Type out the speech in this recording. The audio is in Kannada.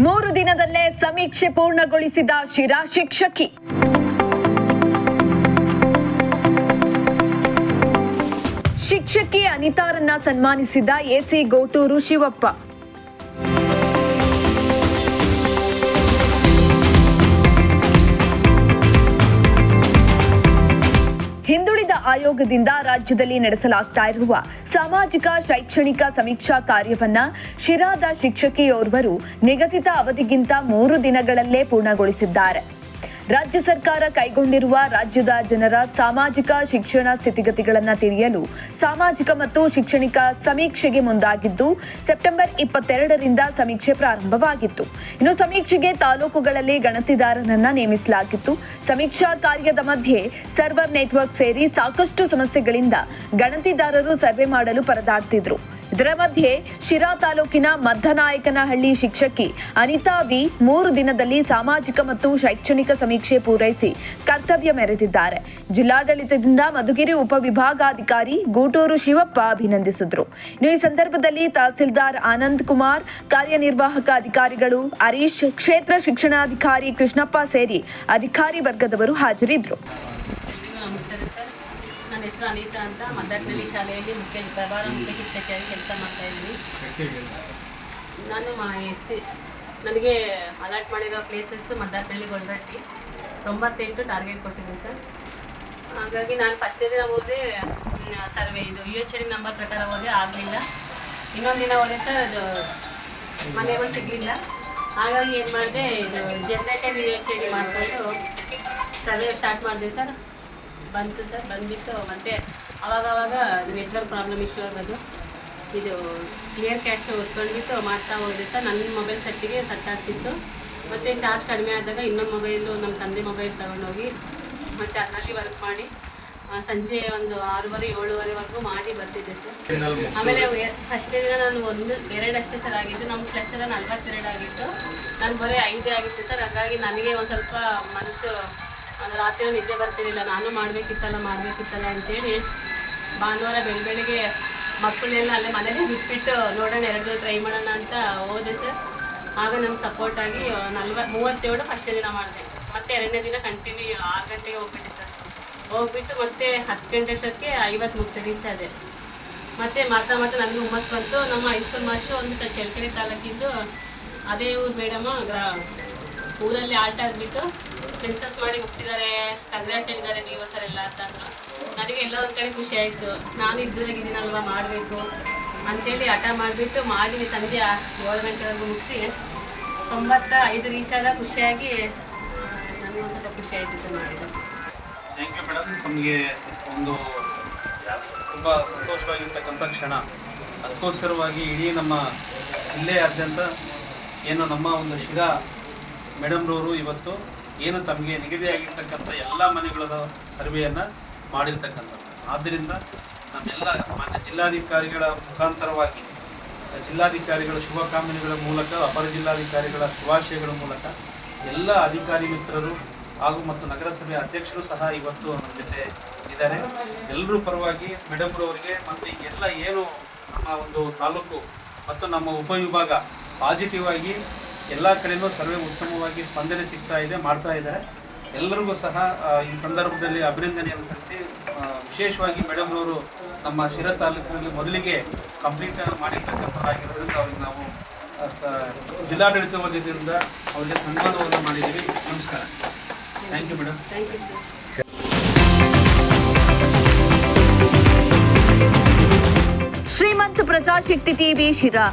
3 ದಿನದಲ್ಲೇ ಸಮೀಕ್ಷೆ ಪೂರ್ಣಗೊಳಿಸಿದ ಶಿರಾ ಶಿಕ್ಷಕಿ. ಶಿಕ್ಷಕಿ ಅನಿತಾರನ್ನ ಸನ್ಮಾನಿಸಿದ ಎಸಿ ಗೋಟೂರು ಶಿವಪ್ಪ. ಹಿಂದುಳಿದ ಆಯೋಗದಿಂದ ರಾಜ್ಯದಲ್ಲಿ ನಡೆಸಲಾಗ್ತಾ ಇರುವ ಸಾಮಾಜಿಕ ಶೈಕ್ಷಣಿಕ ಸಮೀಕ್ಷಾ ಕಾರ್ಯವನ್ನ ಶಿರಾದ ಶಿಕ್ಷಕಿಯೋರ್ವರು ನಿಗದಿತ ಅವಧಿಗಿಂತ 3 ದಿನಗಳಲ್ಲೇ ಪೂರ್ಣಗೊಳಿಸಿದ್ದಾರೆ. ರಾಜ್ಯ ಸರ್ಕಾರ ಕೈಗೊಂಡಿರುವ ರಾಜ್ಯದ ಜನರ ಸಾಮಾಜಿಕ ಶಿಕ್ಷಣ ಸ್ಥಿತಿಗತಿಗಳನ್ನು ತಿಳಿಯಲು ಸಾಮಾಜಿಕ ಮತ್ತು ಶಿಕ್ಷಣಿಕ ಸಮೀಕ್ಷೆಗೆ ಮುಂದಾಗಿದ್ದು ಸೆಪ್ಟೆಂಬರ್ 22ರಿಂದ ಸಮೀಕ್ಷೆ ಪ್ರಾರಂಭವಾಗಿತ್ತು. ಇನ್ನು ಸಮೀಕ್ಷೆಗೆ ತಾಲೂಕುಗಳಲ್ಲಿ ಗಣತಿದಾರರನ್ನ ನೇಮಿಸಲಾಗಿತ್ತು. ಸಮೀಕ್ಷಾ ಕಾರ್ಯದ ಮಧ್ಯೆ ಸರ್ವರ್ ನೆಟ್ವರ್ಕ್ ಸೇರಿ ಸಾಕಷ್ಟು ಸಮಸ್ಯೆಗಳಿಂದ ಗಣತಿದಾರರು ಸರ್ವೆ ಮಾಡಲು ಪರದಾಡ್ತಿದ್ರು. ಇದರ ಮಧ್ಯೆ ಶಿರಾ ತಾಲೂಕಿನ ಮದ್ದನಾಯಕನಹಳ್ಳಿ ಶಿಕ್ಷಕಿ ಅನಿತಾ ವಿ 3 ದಿನದಲ್ಲಿ ಸಾಮಾಜಿಕ ಮತ್ತು ಶೈಕ್ಷಣಿಕ ಸಮೀಕ್ಷೆ ಪೂರೈಸಿ ಕರ್ತವ್ಯ ಮೆರೆದಿದ್ದಾರೆ. ಜಿಲ್ಲಾಡಳಿತದಿಂದ ಮಧುಗಿರಿ ಉಪವಿಭಾಗಾಧಿಕಾರಿ ಗೋಟೂರು ಶಿವಪ್ಪ ಅಭಿನಂದಿಸಿದರು. ಇನ್ನು ಈ ಸಂದರ್ಭದಲ್ಲಿ ತಹಸೀಲ್ದಾರ್ ಆನಂದ್ ಕುಮಾರ್, ಕಾರ್ಯನಿರ್ವಾಹಕ ಅಧಿಕಾರಿಗಳು ಹರೀಶ್, ಕ್ಷೇತ್ರ ಶಿಕ್ಷಣಾಧಿಕಾರಿ ಕೃಷ್ಣಪ್ಪ ಸೇರಿ ಅಧಿಕಾರಿ ವರ್ಗದವರು ಹಾಜರಿದ್ದರು. ನನ್ನ ಹೆಸರು ಅನಿತಾ ಅಂತ ಮದ್ದನಾಯಕನಹಳ್ಳಿ ಶಾಲೆಯಲ್ಲಿ ಪ್ರಭಾರ ಮುಖ್ಯ ಶಿಕ್ಷಕಿಯಾಗಿ ಕೆಲಸ ಮಾಡ್ತಾ ಇದ್ದೀನಿ. ನಾನು ನನಗೆ ಅಲಾಟ್ ಮಾಡಿರೋ ಪ್ಲೇಸಸ್ ಮದ್ದನಾಯಕನಹಳ್ಳಿ, ಗೊಲ್ರಟ್ಟಿ 98 ಟಾರ್ಗೆಟ್ ಕೊಟ್ಟಿದ್ದೆ ಸರ್. ಹಾಗಾಗಿ ನಾನು ಫಸ್ಟ್ನೇ ದಿನ ಹೋದೆ ಸರ್ವೆ ಇದು UHD ನಂಬರ್ ಪ್ರಕಾರ ಹೋದೆ, ಆಗಲಿಲ್ಲ. ಇನ್ನೊಂದು ದಿನ ಹೋದೆ ಸರ್, ಅದು ಮನೆಗಳು ಸಿಗಲಿಲ್ಲ. ಹಾಗಾಗಿ ಏನು ಮಾಡಿದೆ, ಇದು ಜನರೇಟೆಡ್ UHD ಮಾಡಿಕೊಂಡು ಸರ್ವೆ ಸ್ಟಾರ್ಟ್ ಮಾಡಿದೆ ಸರ್. ಬಂತು ಸರ್. ಬಂದುಬಿಟ್ಟು ಮತ್ತೆ ಅವಾಗವಾಗ ನೆಟ್ವರ್ಕ್ ಪ್ರಾಬ್ಲಮ್ ಇಶ್ಯೂ ಆಗೋದು, ಇದು ಕ್ಲಿಯರ್ ಕ್ಯಾಶ್ ಹೊತ್ಕೊಂಡ್ಬಿಟ್ಟು ಮಾಡ್ತಾ ಹೋದೆ ಸರ್. ನನ್ನ ಮೊಬೈಲ್ ಸೆಟ್ಟಿಗೆ ಸೆಟ್ ಆಗ್ತಿತ್ತು. ಮತ್ತು ಚಾರ್ಜ್ ಕಡಿಮೆ ಆದಾಗ ಇನ್ನೊಂದು ಮೊಬೈಲು ನಮ್ಮ ತಂದೆ ಮೊಬೈಲ್ ತೊಗೊಂಡೋಗಿ ಮತ್ತು ಅದರಲ್ಲಿ ವರ್ಕ್ ಮಾಡಿ ಸಂಜೆ ಒಂದು 6:30-7:30ವರೆಗೂ ಮಾಡಿ ಬರ್ತಿದ್ದೆ ಸರ್. ಆಮೇಲೆ ಫಸ್ಟೇ ದಿನ ನಾನು 1-2 ಅಷ್ಟೇ ಸರ್ ಆಗಿದ್ದು. ನಮ್ಮ ಕ್ಲಸ್ಟರ್ 42 ಆಗಿತ್ತು, ನಾನು ಬರೀ 5 ಆಗಿತ್ತು ಸರ್. ಹಾಗಾಗಿ ನನಗೆ ಒಂದು ಸ್ವಲ್ಪ ಮನಸ್ಸು ರಾತ್ರಿ ನಿದ್ದೆ ಬರ್ತಿರಲಿಲ್ಲ. ನಾನು ಮಾಡಬೇಕಿತ್ತಲ್ಲ ಅಂತೇಳಿ ಭಾನುವಾರ ಬೆಳಗ್ಗೆ ಮಕ್ಕಳನ್ನೆಲ್ಲ ಅಲ್ಲೇ ಮನೇಲಿ ಬಿಟ್ಬಿಟ್ಟು ನೋಡೋಣ 2 ಟ್ರೈ ಮಾಡೋಣ ಅಂತ ಹೋದೆ ಸರ್. ಆಗ ನನಗೆ ಸಪೋರ್ಟಾಗಿ 37 ಫಸ್ಟೇ ದಿನ ಮಾಡಿದೆ. ಮತ್ತು 2ನೇ ದಿನ ಕಂಟಿನ್ಯೂ 6 ಗಂಟೆಗೆ ಹೋಗ್ಬಿಟ್ಟೆ ಸರ್. ಹೋಗ್ಬಿಟ್ಟು ಮತ್ತೆ 10 ಗಂಟೆ ಅಷ್ಟೊತ್ತಿಗೆ 50 ಮುಗಿಸಿ ರೀಚ್ ಆದೆ. ಮತ್ತು ಮಾಡ್ತಾ ನನಗೆ ಹುಮ್ಮಸ್ ಬಂತು. ನಮ್ಮ ಹೈಸ್ಕೂಲ್ ಮಾಸ್ಟ್ರು ಒಂದು ಚಳ್ಳಕೆರೆ ತಾಲೂಕಿದ್ದು ಅದೇ ಊರು ಮೇಡಮ ಊರಲ್ಲಿ ಆಲ್ಟ್ ಆಗಿಬಿಟ್ಟು ಸೆನ್ಸಸ್ ಮಾಡಿ ಮುಗಿಸಿದ್ದಾರೆ, ಕಂಗ್ರಾಟ್ಸ್ ಹೇಳಿದ್ದಾರೆ ನೀವು ಸರ್ ಎಲ್ಲ ಅಂತಂದರು. ನನಗೆ ಎಲ್ಲ ಒಂದು ಕಡೆ ಖುಷಿ ಆಯಿತು. ನಾನು ಇದ್ದೂರಾಗಿದ್ದೀನಲ್ವ, ಮಾಡಬೇಕು ಅಂಥೇಳಿ ಹಠ ಮಾಡಿಬಿಟ್ಟು ಮಾಡಿ ಸಂಜೆ 7 ಗಂಟೆವರೆಗೂ ಮುಗಿಸಿ 95 ರೀಚ್ ಆದ ಖುಷಿಯಾಗಿ ನನಗೂ ಸ್ವಲ್ಪ ಖುಷಿ ಆಯಿತು ಸರ್ ಮಾಡಿದ್ದು. Thank you madam. ನಮಗೆ ಒಂದು ತುಂಬ ಸಂತೋಷವಾಗಿರ್ತಕ್ಕಂಥ ಕ್ಷಣ. ಅದಕ್ಕೋಸ್ಕರವಾಗಿ ಇಡೀ ನಮ್ಮ ಜಿಲ್ಲೆಯಾದ್ಯಂತ ಏನು ನಮ್ಮ ಒಂದು ಶಿರಾ ಮೇಡಮ್ರವರು ಇವತ್ತು ಏನು ತಮಗೆ ನಿಗದಿಯಾಗಿರ್ತಕ್ಕಂಥ ಎಲ್ಲ ಮನೆಗಳ ಸರ್ವೆಯನ್ನು ಮಾಡಿರ್ತಕ್ಕಂಥದ್ದು. ಆದ್ದರಿಂದ ನಮ್ಮೆಲ್ಲ ಮಾನ್ಯ ಜಿಲ್ಲಾಧಿಕಾರಿಗಳ ಮುಖಾಂತರವಾಗಿ, ಜಿಲ್ಲಾಧಿಕಾರಿಗಳ ಶುಭಕಾಮನೆಗಳ ಮೂಲಕ, ಅಪರ ಜಿಲ್ಲಾಧಿಕಾರಿಗಳ ಶುಭಾಶಯಗಳ ಮೂಲಕ ಎಲ್ಲ ಅಧಿಕಾರಿ ಮಿತ್ರರು ಹಾಗೂ ಮತ್ತು ನಗರಸಭೆ ಅಧ್ಯಕ್ಷರು ಸಹ ಇವತ್ತು ನಮ್ಮ ಜೊತೆ ಇದ್ದಾರೆ. ಎಲ್ಲರೂ ಪರವಾಗಿ ಮೇಡಮ್ರವರಿಗೆ ಮತ್ತು ಎಲ್ಲ ಏನು ನಮ್ಮ ಒಂದು ತಾಲೂಕು ಮತ್ತು ನಮ್ಮ ಉಪವಿಭಾಗ ಪಾಸಿಟಿವ್ ಆಗಿ ಎಲ್ಲ ಕಡೆಯೂ ಸರ್ವೆ ಉತ್ತಮವಾಗಿ ಸ್ಪಂದನೆ ಸಿಗ್ತಾ ಇದೆ, ಮಾಡ್ತಾ ಇದ್ದಾರೆ. ಎಲ್ಲರಿಗೂ ಸಹ ಈ ಸಂದರ್ಭದಲ್ಲಿ ಅಭಿನಂದನೆಯನ್ನು ಸಲ್ಲಿಸಿ, ವಿಶೇಷವಾಗಿ ಮೇಡಮ್ರವರು ನಮ್ಮ ಶಿರಾ ತಾಲೂಕಿನಲ್ಲಿ ಮೊದಲಿಗೆ ಕಂಪ್ಲೀಟ್ ಮಾಡಿರ್ತಕ್ಕಂಥದ್ದಾಗಿರೋದ್ರಿಂದ ಅವ್ರಿಗೆ ನಾವು ಜಿಲ್ಲಾಡಳಿತ ವತಿಯಿಂದ ಅವರಿಗೆ ಸನ್ಮಾನವನ್ನು ಮಾಡಿದ್ದೀವಿ. ನಮಸ್ಕಾರ. Thank you madam. Thank you sir. ಶ್ರೀಮಂತ ಪ್ರಜಾಶಕ್ತಿ ಟಿವಿ ಶಿರಾ.